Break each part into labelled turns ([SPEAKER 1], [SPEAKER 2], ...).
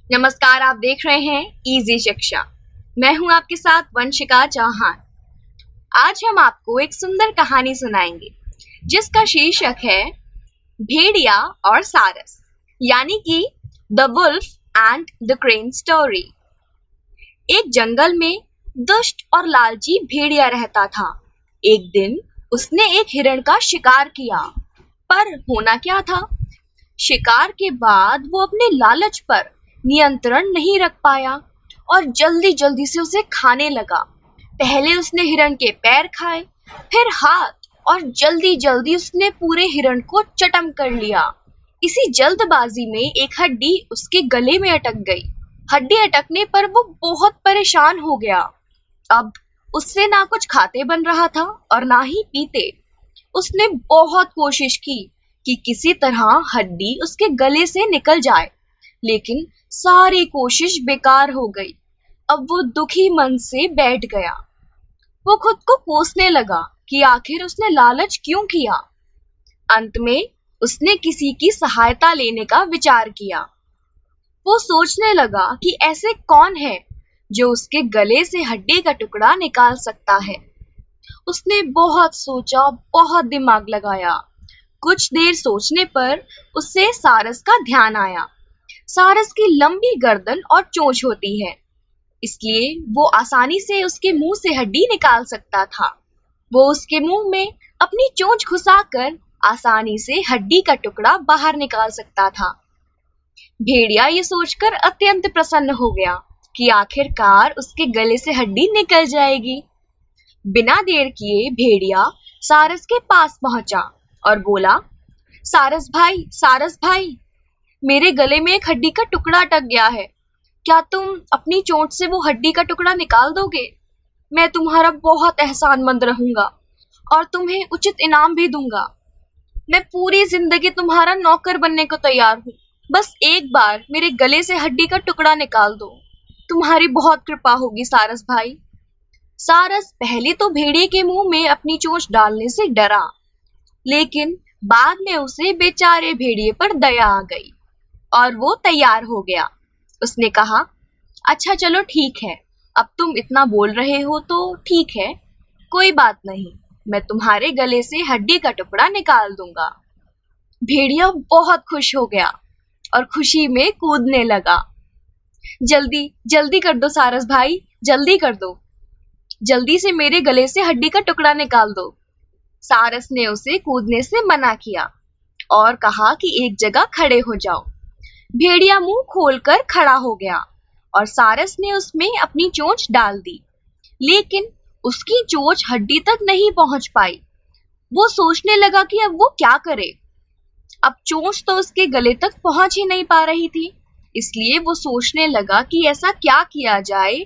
[SPEAKER 1] नमस्कार, आप देख रहे हैं इजी शिक्षा। मैं हूं आपके साथ वंशिका चौहान। आज हम आपको एक सुंदर कहानी सुनाएंगे जिसका शीर्षक है भेड़िया और सारस, यानी कि the wolf and the crane story. एक जंगल में दुष्ट और लालची भेड़िया रहता था। एक दिन उसने एक हिरण का शिकार किया, पर होना क्या था, शिकार के बाद वो अपने लालच पर नियंत्रण नहीं रख पाया और जल्दी जल्दी से उसे खाने लगा। पहले उसने हिरण के पैर खाए, फिर हाथ, और जल्दी जल्दी उसने पूरे हिरण को चटम कर लिया। इसी जल्दबाजी में एक हड्डी उसके गले में अटक गई। हड्डी अटकने पर वो बहुत परेशान हो गया। अब उससे ना कुछ खाते बन रहा था और ना ही पीते। उसने बहुत कोशिश की कि किसी तरह हड्डी उसके गले से निकल जाए, लेकिन सारी कोशिश बेकार हो गई। अब वो दुखी मन से बैठ गया। वो खुद को कोसने लगा कि आखिर उसने लालच क्यों किया। अंत में उसने किसी की सहायता लेने का विचार किया। वो सोचने लगा कि ऐसे कौन है जो उसके गले से हड्डी का टुकड़ा निकाल सकता है। उसने बहुत सोचा, बहुत दिमाग लगाया। कुछ देर सोचने पर उसे सारस का ध्यान आया। सारस की लंबी गर्दन और चोंच होती है, इसलिए वो आसानी से उसके मुंह से हड्डी निकाल सकता था। वो उसके मुंह में अपनी चोंच घुसाकर आसानी से हड्डी का टुकड़ा बाहर निकाल सकता था। भेड़िया ये सोचकर अत्यंत प्रसन्न हो गया कि आखिरकार उसके गले से हड्डी निकल जाएगी। बिना देर किए भेड़िया सारस के पास पहुंचा और बोला, सारस भाई, मेरे गले में एक हड्डी का टुकड़ा अटक गया है। क्या तुम अपनी चोंच से वो हड्डी का टुकड़ा निकाल दोगे? मैं तुम्हारा बहुत एहसानमंद रहूंगा और तुम्हें उचित इनाम भी दूंगा। मैं पूरी जिंदगी तुम्हारा नौकर बनने को तैयार हूँ। बस एक बार मेरे गले से हड्डी का टुकड़ा निकाल दो। तुम्हारी बहुत कृपा होगी सारस भाई। सारस पहले तो भेड़िए के मुंह में अपनी चोंच डालने से डरा, लेकिन बाद में उसे बेचारे भेड़िए पर दया आ गई और वो तैयार हो गया। उसने कहा, अच्छा चलो ठीक है, अब तुम इतना बोल रहे हो तो ठीक है, कोई बात नहीं, मैं तुम्हारे गले से हड्डी का टुकड़ा निकाल दूंगा। भेड़िया बहुत खुश हो गया और खुशी में कूदने लगा। जल्दी जल्दी कर दो सारस भाई, जल्दी कर दो, जल्दी से मेरे गले से हड्डी का टुकड़ा निकाल दो। सारस ने उसे कूदने से मना किया और कहा कि एक जगह खड़े हो जाओ। भेड़िया मुंह खोलकर खड़ा हो गया और सारस ने उसमें अपनी चोंच डाल दी, लेकिन उसकी चोंच हड्डी तक नहीं पहुंच पाई। वो सोचने लगा कि अब वो क्या करे। अब चोंच तो उसके गले तक पहुंच ही नहीं पा रही थी, इसलिए वो सोचने लगा कि ऐसा क्या किया जाए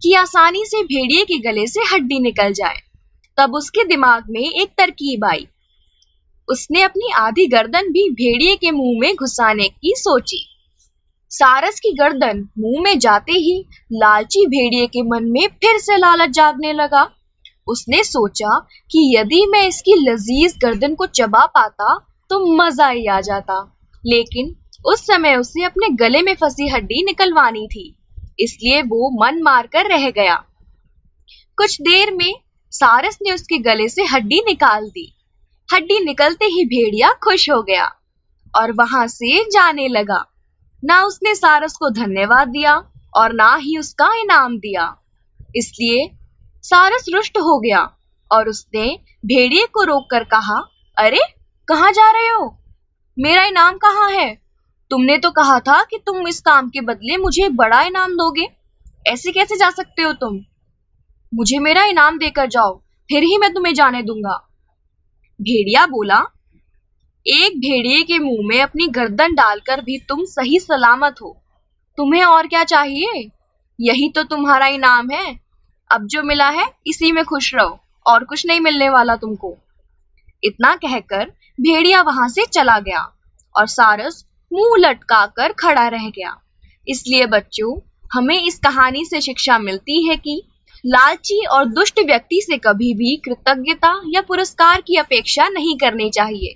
[SPEAKER 1] कि आसानी से भेड़िए के गले से हड्डी निकल जाए। तब उसके दिमाग में एक तरकीब आई। उसने अपनी आधी गर्दन भी भेड़िए के मुंह में घुसाने की सोची। सारस की गर्दन मुंह में जाते ही लालची भेड़िए के मन में फिर से लालच जागने लगा। उसने सोचा कि यदि मैं इसकी लजीज गर्दन को चबा पाता तो मजा ही आ जाता, लेकिन उस समय उसे अपने गले में फंसी हड्डी निकलवानी थी, इसलिए वो मन मारकर रह गया। कुछ देर में सारस ने उसके गले से हड्डी निकाल दी। हड्डी निकलते ही भेड़िया खुश हो गया और वहां से जाने लगा। ना उसने सारस को धन्यवाद दिया और ना ही उसका इनाम दिया, इसलिए सारस रुष्ट हो गया और उसने भेड़िए को रोककर कहा, अरे कहाँ जा रहे हो? मेरा इनाम कहाँ है? तुमने तो कहा था कि तुम इस काम के बदले मुझे बड़ा इनाम दोगे। ऐसे कैसे जा सकते हो तुम? मुझे मेरा इनाम देकर जाओ, फिर ही मैं तुम्हें जाने दूंगा। भेड़िया बोला, एक भेड़िए के मुंह में अपनी गर्दन डालकर भी तुम सही सलामत हो, तुम्हें और क्या चाहिए? यही तो तुम्हारा इनाम है। अब जो मिला है इसी में खुश रहो, और कुछ नहीं मिलने वाला तुमको। इतना कहकर भेड़िया वहां से चला गया और सारस मुंह लटकाकर खड़ा रह गया। इसलिए बच्चों, हमें इस कहानी से शिक्षा मिलती है कि लालची और दुष्ट व्यक्ति से कभी भी कृतज्ञता या पुरस्कार की अपेक्षा नहीं करनी चाहिए।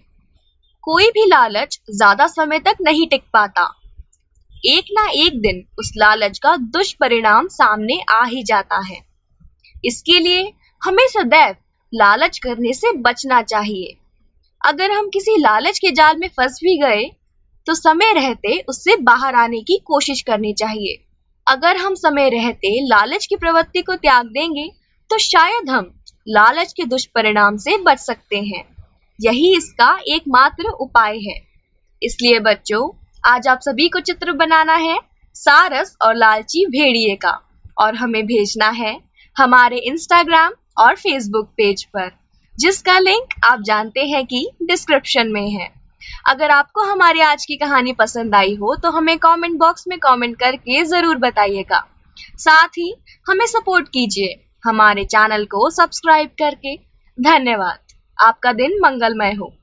[SPEAKER 1] कोई भी लालच ज्यादा समय तक नहीं टिक पाता। एक ना एक दिन उस लालच का दुष्परिणाम सामने आ ही जाता है। इसके लिए हमें सदैव लालच करने से बचना चाहिए। अगर हम किसी लालच के जाल में फंस भी गए तो समय रहते उससे बाहर आने की कोशिश करनी चाहिए। अगर हम समय रहते लालच की प्रवृत्ति को त्याग देंगे तो शायद हम लालच के दुष्परिणाम से बच सकते हैं। यही इसका एकमात्र उपाय है। इसलिए बच्चों, आज आप सभी को चित्र बनाना है सारस और लालची भेड़िए का, और हमें भेजना है हमारे इंस्टाग्राम और फेसबुक पेज पर, जिसका लिंक आप जानते हैं कि डिस्क्रिप्शन में है। अगर आपको हमारी आज की कहानी पसंद आई हो तो हमें कमेंट बॉक्स में कमेंट करके जरूर बताइएगा। साथ ही हमें सपोर्ट कीजिए हमारे चैनल को सब्सक्राइब करके। धन्यवाद। आपका दिन मंगलमय हो।